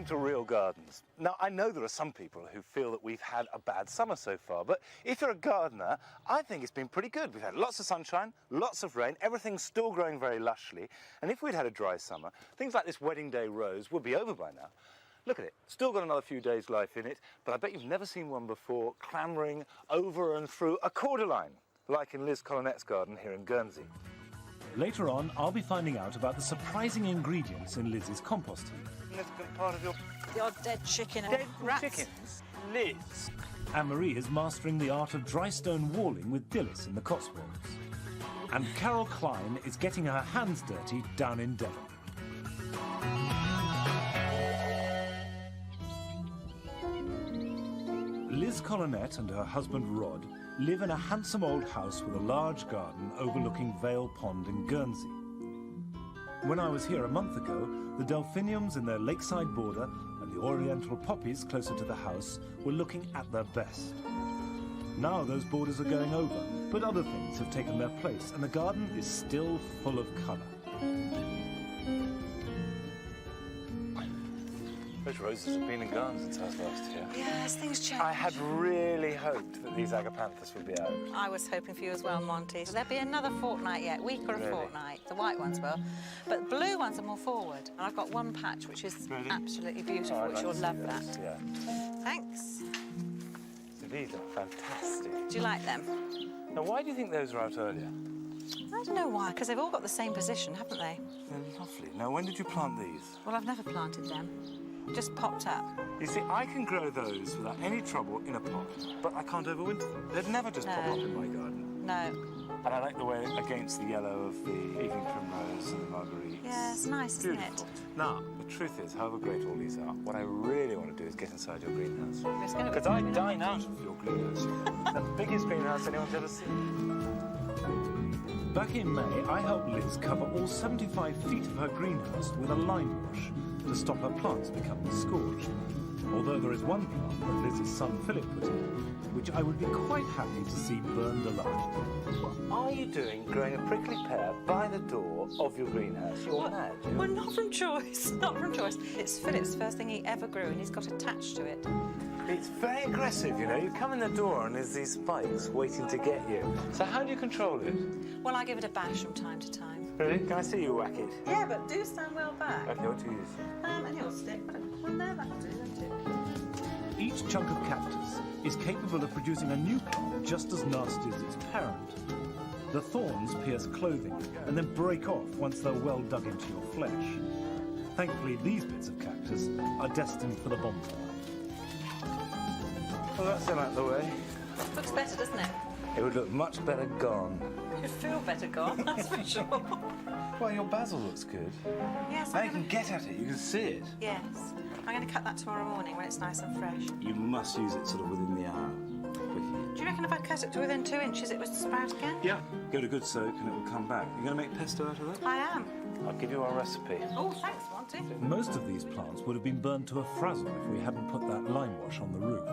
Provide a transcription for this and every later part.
Welcome to Real Gardens. Now, I know there are some people who feel that we've had a bad summer so far, but if you're a gardener, I think it's been pretty good. We've had lots of sunshine, lots of rain, everything's still growing very lushly, and if we'd had a dry summer, things like this wedding day rose would be over by now. Look at it, still got another few days' life in it, but I bet you've never seen one before clambering over and through a cordyline, like in Liz Colonette's garden here in Guernsey. Later on, I'll be finding out about the surprising ingredients in Liz's compost heap. Significant part of your... The odd dead chicken and Dead rats. chickens? Liz! Anne-Marie is mastering the art of dry stone walling with Dilys in the Cotswolds. And Carol Klein is getting her hands dirty down in Devon. Liz Colonette and her husband Rod live in a handsome old house with a large garden overlooking Vale Pond in Guernsey. When I was here a month ago, the delphiniums in their lakeside border and the oriental poppies closer to the house were looking at their best. Now those borders are going over, but other things have taken their place and the garden is still full of colour. Those roses have been in gardens since I was last here. Yes, things change. I had really hoped that these agapanthus would be out. I was hoping for you as well, Monty. There'll be another fortnight yet, week or a fortnight. The white ones will. But the blue ones are more forward. And I've got one patch which is absolutely beautiful, which you'll love that. Yeah. Thanks. So these are fantastic. Do you like them? Now, why do you think those were out earlier? I don't know why, because they've all got the same position, haven't they? They're lovely. Now, when did you plant these? Well, I've never planted them. Just popped up. You see, I can grow those without any trouble in a pot, but I can't overwinter them. They'd never just pop up in my garden. No. And I like the way against the yellow of the evening primrose and the marguerite. Yeah, it's nice, isn't Beautiful. it? Now, the truth is, however great all these are, what I really want to do is get inside your greenhouse. It's gonna be Because I dine out of your greenhouse. The biggest greenhouse anyone's ever seen. Back in May, I helped Liz cover all 75 feet of her greenhouse with a lime wash to stop her plants becoming scorched. Although there is one plant that Liz's son Philip put in, which I would be quite happy to see burned alive. What are you doing growing a prickly pear by the door of your greenhouse? You're mad. Well, not from choice, not from choice. It's Philip's first thing he ever grew and he's got attached to it. It's very aggressive, you know. You come in the door and there's these spikes waiting to get you. So how do you control it? Well, I give it a bash from time to time. Really? Can I see you whack it? Yeah, but do stand well back. Okay, what do you use? And your stick. One there, that'll do, won't it? Each chunk of cactus is capable of producing a new plant just as nasty as its parent. The thorns pierce clothing and then break off once they're well dug into your flesh. Thankfully, these bits of cactus are destined for the bonfire. Well, that's them out of the way. Looks better, doesn't it? It would look much better gone. You feel better gone, that's for sure. Well, your basil looks good. Yes, Now you can get at it, you can see it. Yes. I'm going to cut that tomorrow morning when it's nice and fresh. You must use it sort of within the hour. Do you reckon if I cut it to within 2 inches it would sprout again? Yeah. Give it a good soak and it will come back. You're going to make pesto out of that? I am. I'll give you our recipe. Oh, thanks, Monty. Most of these plants would have been burned to a frazzle if we hadn't put that lime wash on the roof.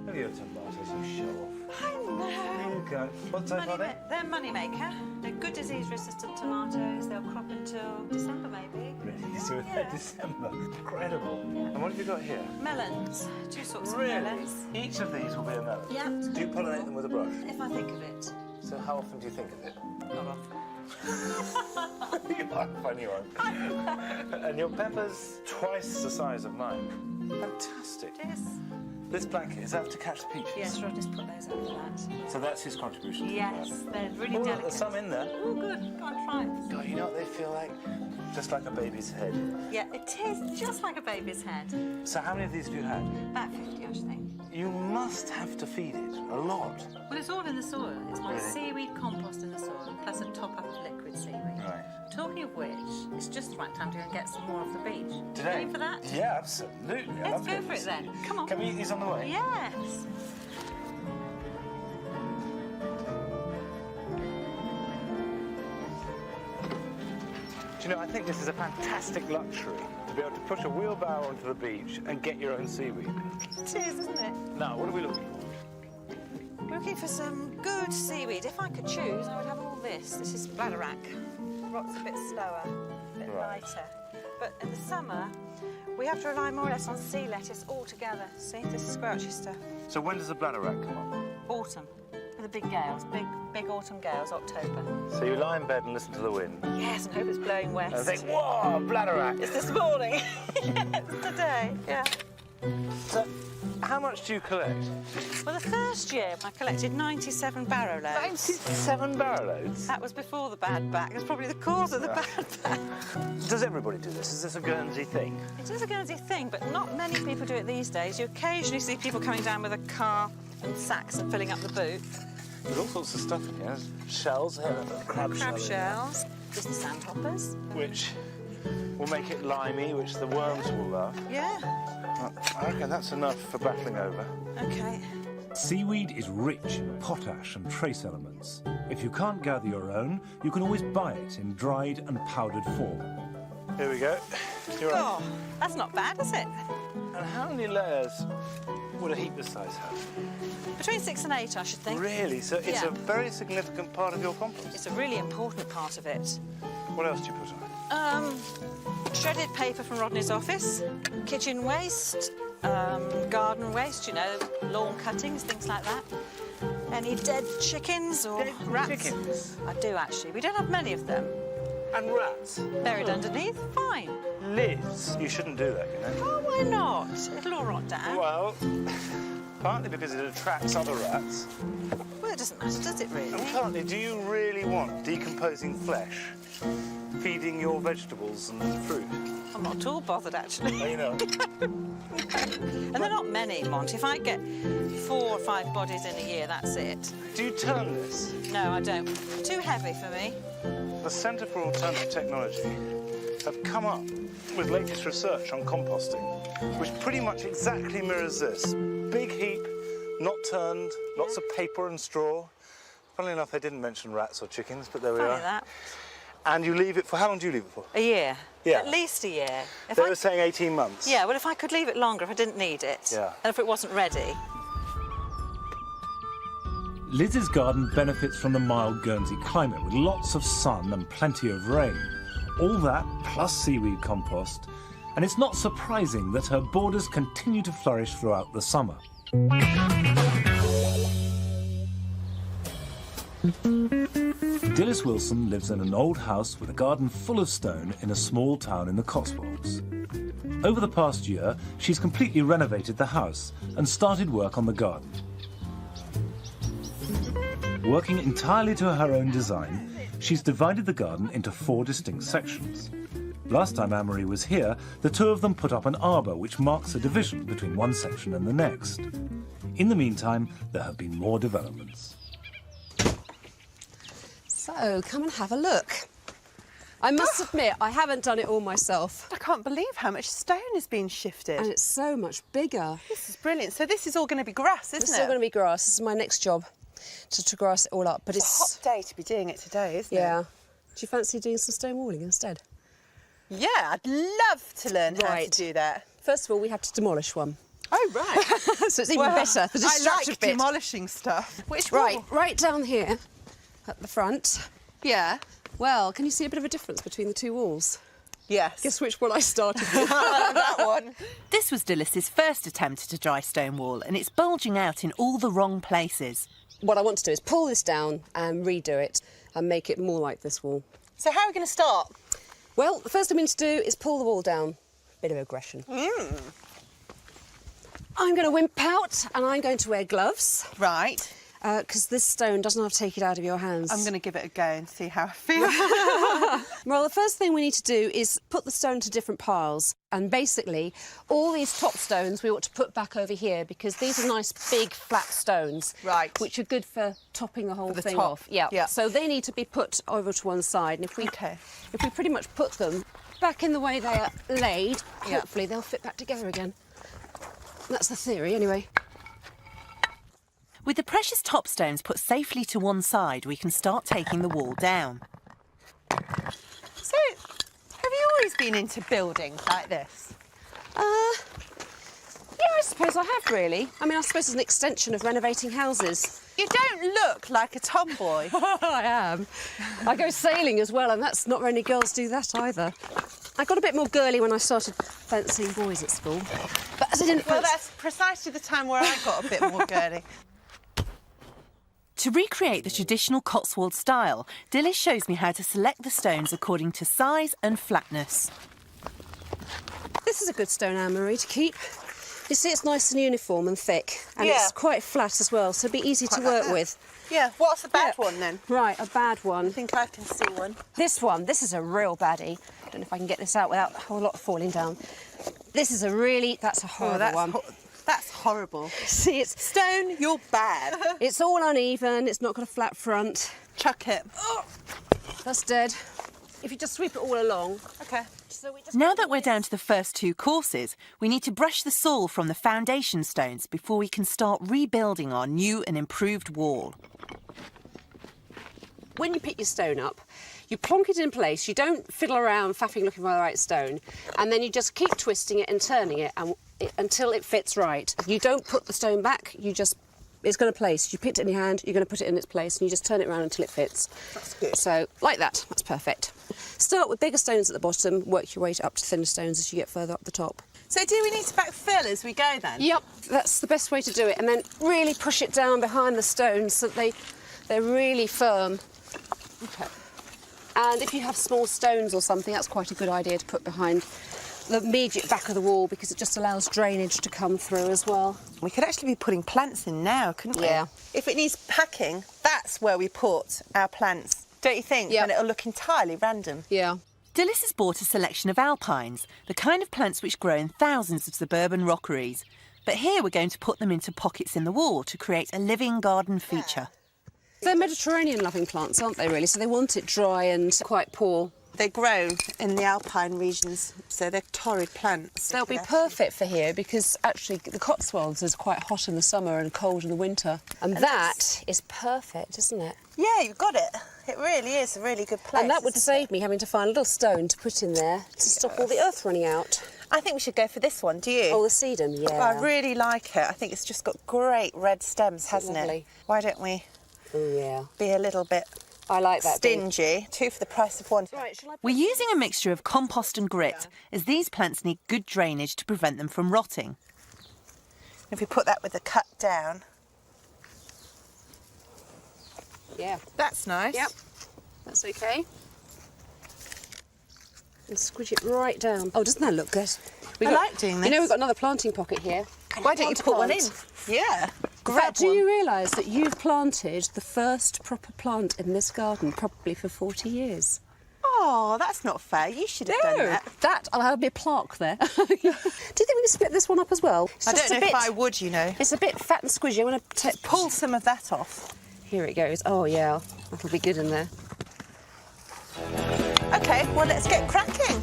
Have your tomatoes, you show off. I know. There you go. What type are they? They're moneymaker. They're good disease-resistant tomatoes. They'll crop until December, maybe. Really? So Yeah. December. Incredible. And what have you got here? Melons. 2 sorts Really? of melons. Each of these will be a melon? Yeah. Do you pollinate them with a brush? If I think of it. So how often do you think of it? Not often. You are a funny one. And your pepper's twice the size of mine. Fantastic. Yes. This blanket, is that to catch the peaches? Yes, Rod just put those over that. So that's his contribution to the Yes, garden. they're really Oh, look, delicate. there's some in there. Oh, good. Go on, try 'em. God, you know what they feel like? Just like a baby's head. Yeah, it is just like a baby's head. So how many of these have you had? About 50, I should think. You must have to feed it a lot. Well, it's all in the soil. It's my Really? seaweed compost in the soil, plus a top-up of liquid seaweed. Right. Talking of which, it's just the right time to go and get some more off the beach. Today? Ready for that? Yeah, absolutely. I Let's love go getting for it to then. see you. Come on. Can we eat these on the way? Yes. Do you know, I think this is a fantastic luxury to be able to push a wheelbarrow onto the beach and get your own seaweed. It is, isn't it? Now, what are we looking for? We're looking for some good seaweed. If I could choose, I would have all this. This is bladderwrack. Rot's a bit slower, a bit Right. lighter. But in the summer, we have to rely more or less on sea lettuce altogether. See, this is squelchy stuff. So when does the bladderwrack come on? Autumn, with the big gales, big autumn gales, October. So you lie in bed and listen to the wind. Yes, and hope it's blowing west. And think, whoa, bladderwrack. It's this morning. Yeah, it's today, yeah. So how much do you collect? Well, the first year I collected 97 barrow loads. 97 barrow loads? That was before the bad back. It's probably the cause of the bad back. Does everybody do this? Is this a Guernsey thing? It is a Guernsey thing, but not many people do it these days. You occasionally see people coming down with a car and sacks and filling up the boot. There's all sorts of stuff in here. There's shells here, crab shells. There's the sandhoppers. Which will make it limey, which the worms will love. Yeah. I reckon that's enough for battling over. OK. Seaweed is rich in potash and trace elements. If you can't gather your own, you can always buy it in dried and powdered form. Here we go. You're right. Oh, that's not bad, is it? And how many layers would a heap this size have? Between 6 and 8, I should think. Really? So it's Yeah. a very significant part of your compost. It's a really important part of it. What else do you put on it? Shredded paper from Rodney's office, kitchen waste, garden waste, you know, lawn cuttings, things like that. Any dead chickens or Dead rats? chickens? I do, actually. We don't have many of them. And rats? Buried underneath, fine. Liz, you shouldn't do that, you know. Oh, why not? It'll all rot down. Well, partly because it attracts other rats. Well, it doesn't matter, does it, really? And partly, do you really want decomposing flesh feeding your vegetables and fruit? I'm not at all bothered, actually. Oh, you know. And they're not many, Monty. If I get 4 or 5 bodies in a year, that's it. Do you turn this? No, I don't. Too heavy for me. The Centre for Alternative Technology have come up with latest research on composting, which pretty much exactly mirrors this. Big heap, not turned, lots of paper and straw. Funnily enough, they didn't mention rats or chickens, but there we Funny are. that. And you leave it for, how long do you leave it for? A year. Yeah. At least a year. If They I- were saying 18 months. Yeah, well, if I could leave it longer, if I didn't need it, Yeah. and if it wasn't ready. Liz's garden benefits from the mild Guernsey climate with lots of sun and plenty of rain. All that plus seaweed compost, and it's not surprising that her borders continue to flourish throughout the summer. Dilys Wilson lives in an old house with a garden full of stone in a small town in the Cotswolds. Over the past year, she's completely renovated the house and started work on the garden. Working entirely to her own design, she's divided the garden into 4 distinct sections. Last time Anne-Marie was here, the two of them put up an arbour which marks a division between one section and the next. In the meantime, there have been more developments. So, come and have a look. I must admit, I haven't done it all myself. I can't believe how much stone has been shifted. And it's so much bigger. This is brilliant. So this is all going to be grass, isn't It's it? still going to be grass. This is my next job, to grass it all up. But It's a hot day to be doing it today, isn't yeah. it? Do you fancy doing some stone walling instead? Yeah, I'd love to learn how Right. to do that. First of all, we have to demolish one. Oh, right. So it's even better, the I destructive like bit. demolishing stuff. Which Right, wall? right down here at the front. Yeah. Well, can you see a bit of a difference between the two walls? Yes. Guess which one I started with? that one. This was Dilys's first attempt at a dry stone wall, and it's bulging out in all the wrong places. What I want to do is pull this down and redo it and make it more like this wall. So how are we going to start? Well, the first thing we need to do is pull the wall down. Bit of aggression. I'm going to wimp out and I'm going to wear gloves Right. because this stone doesn't have to take it out of your hands. I'm going to give it a go and see how I feel. Well, the first thing we need to do is put the stone to different piles. And basically, all these top stones we ought to put back over here because these are nice, big, flat stones. Right. Which are good for topping the whole the thing top. off. Yeah. Yeah. So they need to be put over to one side. And if we, Okay. if we pretty much put them back in the way they are laid, Yeah. hopefully they'll fit back together again. That's the theory, anyway. With the precious top stones put safely to one side, we can start taking the wall down. So, have you always been into building like this? Yeah, I suppose I have, really. I mean, I suppose it's an extension of renovating houses. You don't look like a tomboy. I am. I go sailing as well, and that's not many girls do that either. I got a bit more girly when I started fancying boys at school. But as I didn't Well, fancy... that's precisely the time where I got a bit more girly. To recreate the traditional Cotswold style, Dilys shows me how to select the stones according to size and flatness. This is a good stone, Anne-Marie, to keep. You see, it's nice and uniform and thick, and it's quite flat as well, so it'll be easy to work with. Yeah, what's a bad one then? Right, a bad one. I think I can see one. This one, this is a real baddie. I don't know if I can get this out without a whole lot falling down. This is a really, that's a horrible one. That's horrible. See, it's Stone, you're bad. it's all uneven, it's not got a flat front. Chuck it. Oh, that's dead. If you just sweep it all along. Okay. So we just Now that we're down to the first 2 courses, we need to brush the soil from the foundation stones before we can start rebuilding our new and improved wall. When you pick your stone up, you plonk it in place, you don't fiddle around faffing looking for the right stone, and then you just keep twisting it and turning it, until it fits right. You don't put the stone back, it's going to place. You picked it in your hand, you're going to put it in its place, and you just turn it around until it fits. That's good. So, like that, that's perfect. Start with bigger stones at the bottom, work your way up to thinner stones as you get further up the top. So do we need to backfill as we go then? Yep, that's the best way to do it, and then really push it down behind the stones so that they're really firm. Okay. And if you have small stones or something, that's quite a good idea to put behind the immediate back of the wall because it just allows drainage to come through as well. We could actually be putting plants in now, couldn't we? Yeah. If it needs packing, that's where we put our plants, don't you think? Yeah. And it'll look entirely random. Yeah. Dilys has bought a selection of alpines, the kind of plants which grow in thousands of suburban rockeries. But here we're going to put them into pockets in the wall to create a living garden feature. They're Mediterranean-loving plants, aren't they, really? So they want it dry and quite poor. They grow in the alpine regions, so they're torrid plants. They'll be perfect for here because actually the Cotswolds is quite hot in the summer and cold in the winter. And that is perfect, isn't it? Yeah, you've got it. It really is a really good place. And that would save me having to find a little stone to put in there to stop all the earth running out. I think we should go for this one, do you? Oh, the sedum, yeah. I really like it. I think it's just got great red stems, hasn't lovely. it? Why don't we Oh, yeah. be a little bit I like that. stingy? 2 for the price of 1. Right, shall I... We're using a mixture of compost and grit, as these plants need good drainage to prevent them from rotting. If we put that with the cut down. Yeah. That's nice. Yep. That's okay. And squidge it right down. Oh, doesn't that look good? I like doing You know, this. we've got another planting pocket here. Why don't you Plant a put one in? plant. Yeah. In Grab fact, do one. you realise that you've planted the first proper plant in this garden probably for 40 years? Oh, that's not fair. You should have done that. I'll have a plaque there. Do you think we can split this one up as well? It's I just don't a know bit, if I would, you know. It's a bit fat and squishy. I want to Pull some of that off. Here it goes. Oh, yeah. That'll be good in there. OK, well, let's get cracking.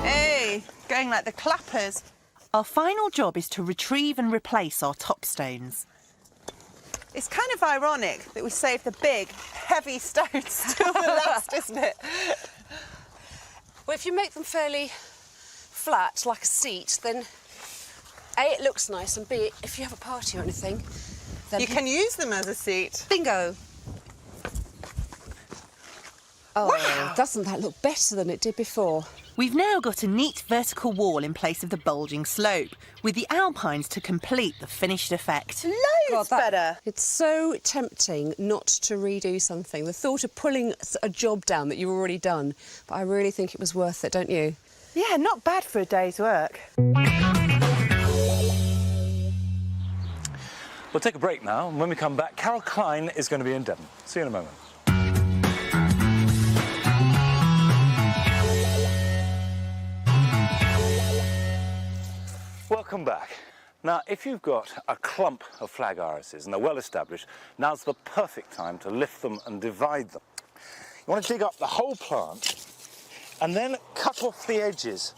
Hey, going like the clappers. Our final job is to retrieve and replace our top stones. It's kind of ironic that we saved the big, heavy stones till the last, isn't it? Well, if you make them fairly flat, like a seat, then A, it looks nice, and B, if you have a party or anything, then... You can use them as a seat. Bingo! Oh, Wow. doesn't that look better than it did before? We've now got a neat vertical wall in place of the bulging slope, with the alpines to complete the finished effect. Loads better. It's so tempting not to redo something. The thought of pulling a job down that you've already done, but I really think it was worth it, don't you? Yeah, not bad for a day's work. We'll take a break now, and when we come back, Carol Klein is going to be in Devon. See you in a moment. Welcome back. Now, if you've got a clump of flag irises and they're well established, now's the perfect time to lift them and divide them. You want to dig up the whole plant and then cut off the edges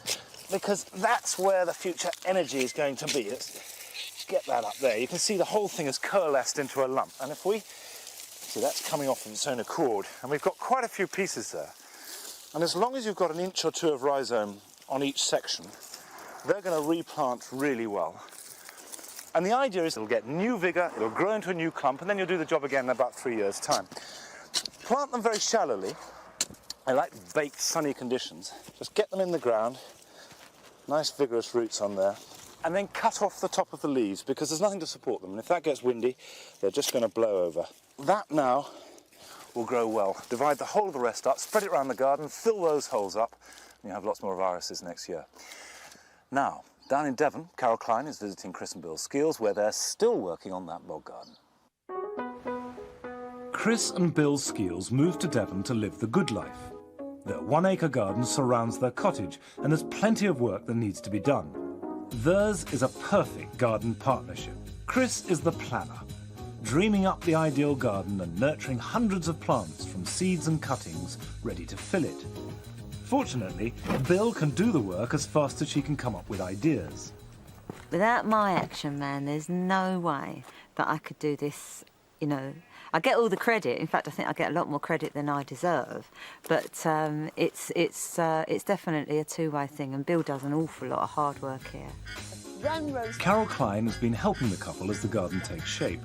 because that's where the future energy is going to be. Let's get that up there. You can see the whole thing has coalesced into a lump. And if we, see that's coming off of its own accord, and we've got quite a few pieces there. And as long as you've got an inch or two of rhizome on each section, they're going to replant really well. And the idea is it'll get new vigour, it'll grow into a new clump, and then you'll do the job again in about 3 years' time. Plant them very shallowly. I like baked, sunny conditions. Just get them in the ground, nice vigorous roots on there, and then cut off the top of the leaves because there's nothing to support them. And if that gets windy, they're just going to blow over. That now will grow well. Divide the whole of the rest up, spread it around the garden, fill those holes up, and you'll have lots more of irises next year. Now, down in Devon, Carol Klein is visiting Chris and Bill Skeels, where they're still working on that bog garden. Chris and Bill Skeels moved to Devon to live the good life. Their 1 acre garden surrounds their cottage, and there's plenty of work that needs to be done. Theirs is a perfect garden partnership. Chris is the planner, dreaming up the ideal garden and nurturing hundreds of plants from seeds and cuttings ready to fill it. Fortunately, Bill can do the work as fast as she can come up with ideas. Without my action man, there's no way that I could do this, you know. I get all the credit. In fact, I think I get a lot more credit than I deserve. But it's definitely a two-way thing, and Bill does an awful lot of hard work here. Carol Klein has been helping the couple as the garden takes shape.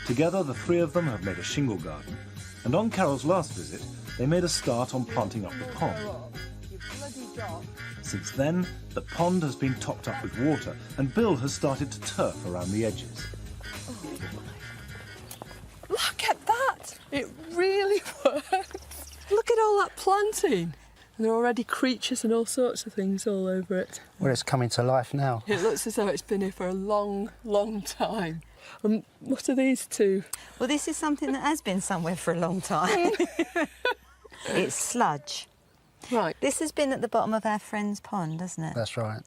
Together, the three of them have made a shingle garden, and on Carol's last visit, they made a start on planting up the pond. Since then, the pond has been topped up with water, and Bill has started to turf around the edges. Look at that! It really works. Look at all that planting. And there are already creatures and all sorts of things all over it. Well, it's coming to life now. It looks as though it's been here for a long, long time. What are these two? Well, this is something that has been somewhere for a long time. It's sludge. Right. This has been at the bottom of our friend's pond, hasn't it? That's right.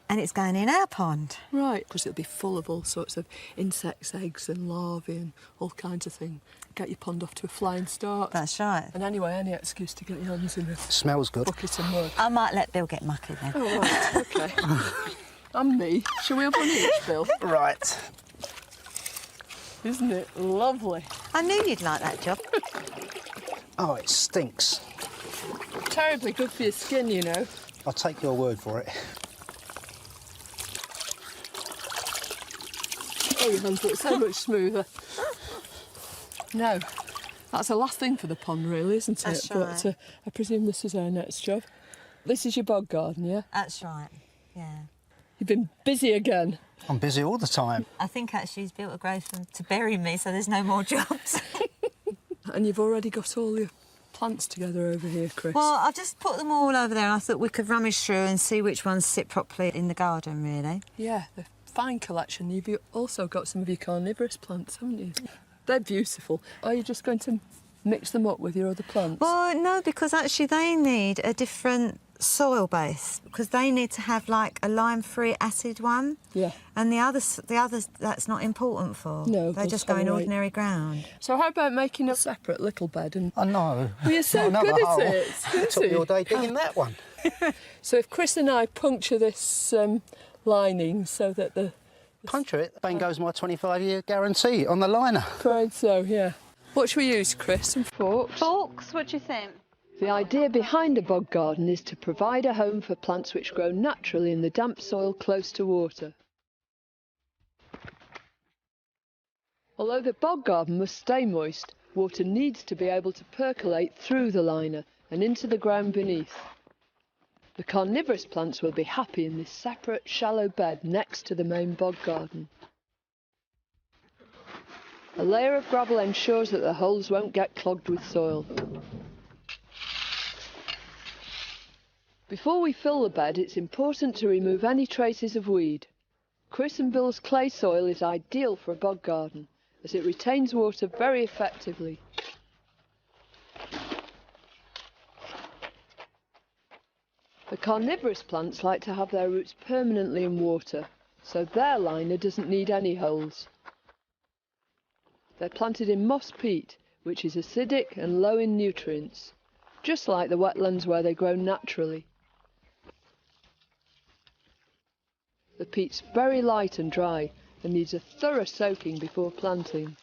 And it's going in our pond. Right, because it'll be full of all sorts of insects, eggs and larvae and all kinds of things. Get your pond off to a flying start. That's right. And anyway, any excuse to get your hands in a Smells good. bucket of mud. I might let Bill get mucky then. Oh, right, OK. And me. Shall we have one each, Bill? Right. Isn't it lovely? I knew you'd like that job. Oh, it stinks. Terribly good for your skin, you know. I'll take your word for it. Oh, your hands look so much smoother. No, that's the last thing for the pond, really, isn't it? That's But right. I presume this is our next job. This is your bog garden, yeah? That's right, yeah. You've been busy again. I'm busy all the time. I think actually he's built a grave to bury me, so there's no more jobs. And you've already got all your plants together over here, Chris. Well, I've just put them all over there, and I thought we could rummage through and see which ones sit properly in the garden, really. Yeah, the fine collection. You've also got some of your carnivorous plants, haven't you? They're beautiful. Are you just going to mix them up with your other plants? Well, no, because actually they need a different soil base, because they need to have like a lime-free acid one. Yeah. And the others that's not important for. No, they that's just go in all right. ordinary ground. So how about making a separate little bed? And I know. well, you're so Not good another at hole. it. It took me all day digging that one. So if Chris and I puncture this lining so that the... Puncture it, bang goes my 25-year guarantee on the liner. Quite so, yeah. What should we use, Chris? Some forks? Forks, what do you think? The idea behind a bog garden is to provide a home for plants which grow naturally in the damp soil close to water. Although the bog garden must stay moist, water needs to be able to percolate through the liner and into the ground beneath. The carnivorous plants will be happy in this separate, shallow bed next to the main bog garden. A layer of gravel ensures that the holes won't get clogged with soil. Before we fill the bed, it's important to remove any traces of weed. Chris and Bill's clay soil is ideal for a bog garden, as it retains water very effectively. The carnivorous plants like to have their roots permanently in water, so their liner doesn't need any holes. They're planted in moss peat, which is acidic and low in nutrients, just like the wetlands where they grow naturally. The peat's very light and dry and needs a thorough soaking before planting.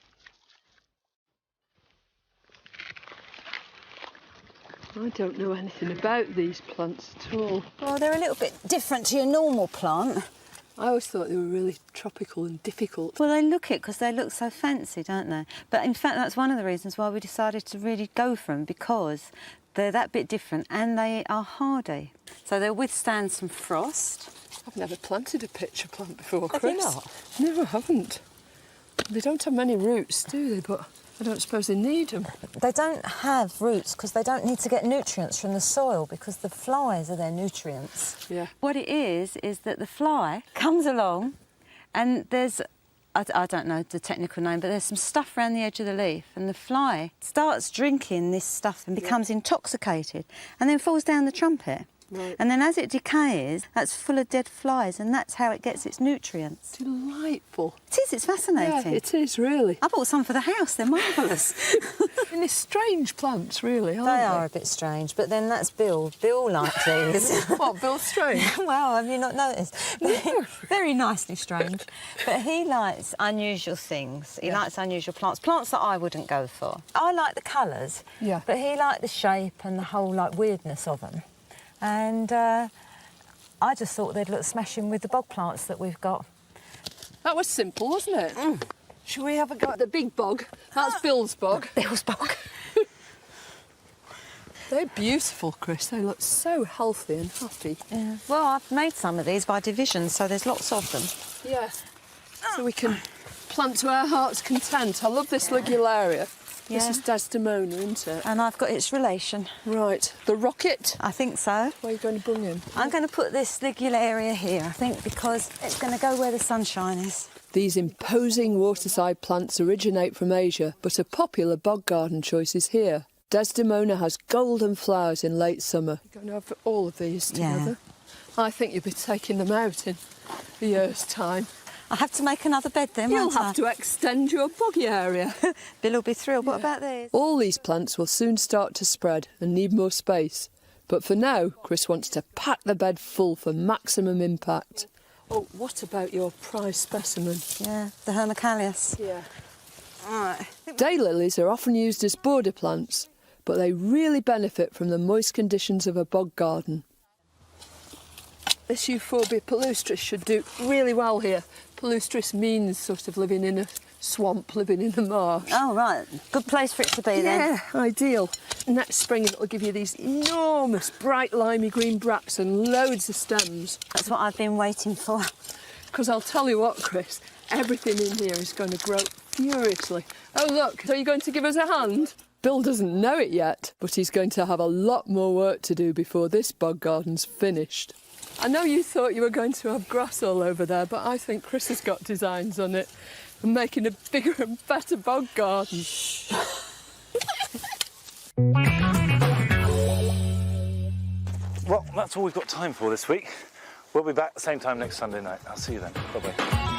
I don't know anything about these plants at all. Well, they're a little bit different to your normal plant. I always thought they were really tropical and difficult. Well, they look it because they look so fancy, don't they? But in fact, that's one of the reasons why we decided to really go for them, because they're that bit different and they are hardy. So they'll withstand some frost. I've never planted a pitcher plant before, Chris. Have you not? No, I haven't. They don't have many roots, do they? But I don't suppose they need them. They don't have roots because they don't need to get nutrients from the soil because the flies are their nutrients. Yeah. What it is that the fly comes along and there's, I don't know the technical name, but there's some stuff around the edge of the leaf and the fly starts drinking this stuff and becomes intoxicated and then falls down the trumpet. Right. And then as it decays, that's full of dead flies and that's how it gets its nutrients. Delightful. It is, it's fascinating. Yeah, it is, really. I bought some for the house, they're marvellous. And they're strange plants, really, aren't they? They are a bit strange, but then that's Bill. Bill liked these. What, Bill Strange? Well, have you not noticed? No. Very nicely strange. But he likes unusual things. He likes unusual plants. Plants that I wouldn't go for. I like the colours, Yeah. but he liked the shape and the whole, weirdness of them. And I just thought they'd look smashing with the bog plants that we've got. That was simple, wasn't it? Shall we have a go at the big bog? That's Bill's bog. Bill's bog. They're beautiful, Chris. They look so healthy and happy. Yeah. Well, I've made some of these by division, so there's lots of them. Yeah. So we can plant to our heart's content. I love this ligularia. This Yeah. is Desdemona, isn't it? And I've got its relation. Right. The rocket. I think so. Where are you going to bung him? I'm going to put this ligularia here, I think, because it's going to go where the sunshine is. These imposing waterside plants originate from Asia, but a popular bog garden choice is here. Desdemona has golden flowers in late summer. You're going to have all of these together? I think you'll be taking them out in a year's time. I have to make another bed then, You'll won't I? have to extend your boggy area. Bill will be thrilled. What about these? All these plants will soon start to spread and need more space. But for now, Chris wants to pack the bed full for maximum impact. Oh, what about your prize specimen? Yeah, the Hermocallius. Yeah. Right. Daylilies are often used as border plants, but they really benefit from the moist conditions of a bog garden. This Euphorbia palustris should do really well here. Palustris means sort of living in a swamp, living in a marsh. Oh, right. Good place for it to be then. Yeah, ideal. Next spring it'll give you these enormous bright limey green bracts and loads of stems. That's what I've been waiting for. Because I'll tell you what, Chris, everything in here is going to grow furiously. Oh, look, are you going to give us a hand? Bill doesn't know it yet, but he's going to have a lot more work to do before this bog garden's finished. I know you thought you were going to have grass all over there, but I think Chris has got designs on it and making a bigger and better bog garden. Well, that's all we've got time for this week. We'll be back the same time next Sunday night. I'll see you then. Bye-bye.